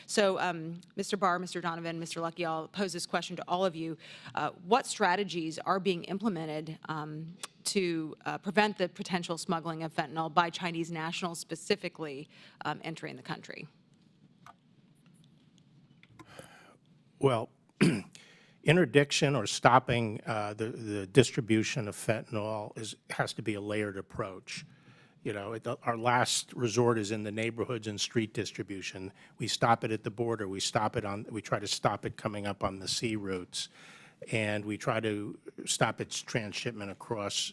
So, Mr. Barr, Mr. Donovan, Mr. Lucky, I'll pose this question to all of you. What strategies are being implemented to prevent the potential smuggling of fentanyl by Chinese nationals specifically entering the country? Well, interdiction or stopping the distribution of fentanyl has to be a layered approach. You know, our last resort is in the neighborhoods and street distribution. We stop it at the border. We try to stop it coming up on the sea routes, and we try to stop its transshipment across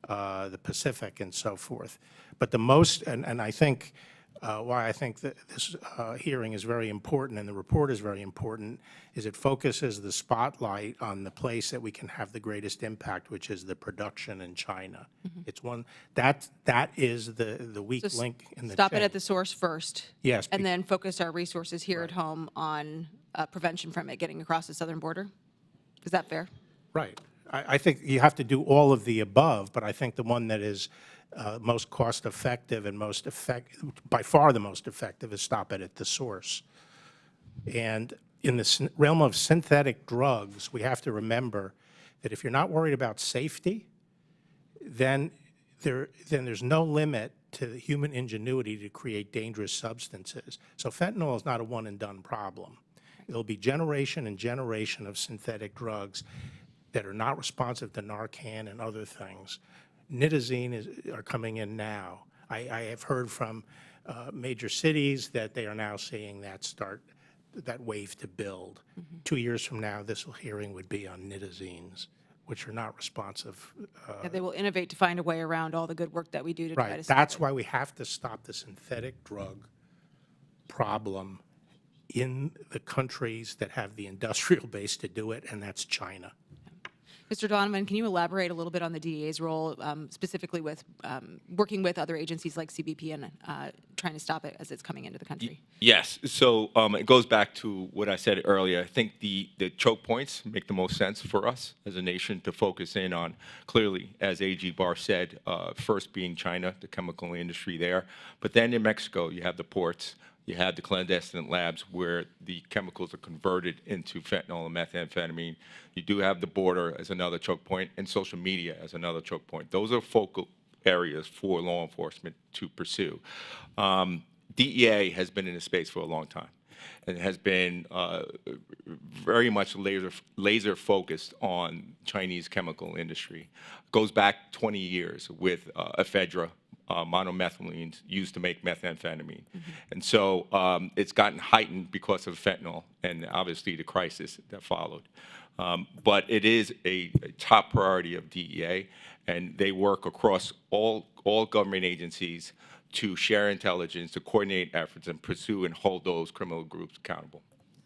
the Pacific and so forth. But the most, and I think why I think that this hearing is very important and the report is very important, is it focuses the spotlight on the place that we can have the greatest impact, which is the production in China. It's one that is the weak link in the Stop chain. it at the source first. Yes. And then focus our resources here at home on prevention from it getting across the southern border. Is that fair? Right. I think you have to do all of the above, but I think the one that is most cost-effective and by far the most effective, is stop it at the source. And in the realm of synthetic drugs, we have to remember that if you're not worried about safety, then there's no limit to the human ingenuity to create dangerous substances. So fentanyl is not a one-and-done problem. There'll be generation and generation of synthetic drugs that are not responsive to Narcan and other things. Nitazene are coming in now. I have heard from major cities that they are now seeing that wave to build. 2 years from now, this hearing would be on nitazenes, which are not responsive. They will innovate to find a way around all the good work that we do to try to stop That's it. why we have to stop the synthetic drug problem in the countries that have the industrial base to do it, and that's China. Mr. Donovan, can you elaborate a little bit on the DEA's role, specifically with working with other agencies like CBP and trying to stop it as it's coming into the country? Yes. So it goes back to what I said earlier. I think the choke points make the most sense for us as a nation to focus in on. Clearly, as AG Barr said, first being China, the chemical industry there. But then in Mexico, you have the ports. You have the clandestine labs where the chemicals are converted into fentanyl and methamphetamine. You do have the border as another choke point, and social media as another choke point. Those are focal areas for law enforcement to pursue. DEA has been in the space for a long time and has been very much laser focused on Chinese chemical industry. Goes back 20 years with ephedra, monomethylene used to make methamphetamine. And so it's gotten heightened because of fentanyl and obviously the crisis that followed. But it is a top priority of DEA, and they work across all government agencies to share intelligence, to coordinate efforts, and pursue and hold those criminal groups accountable.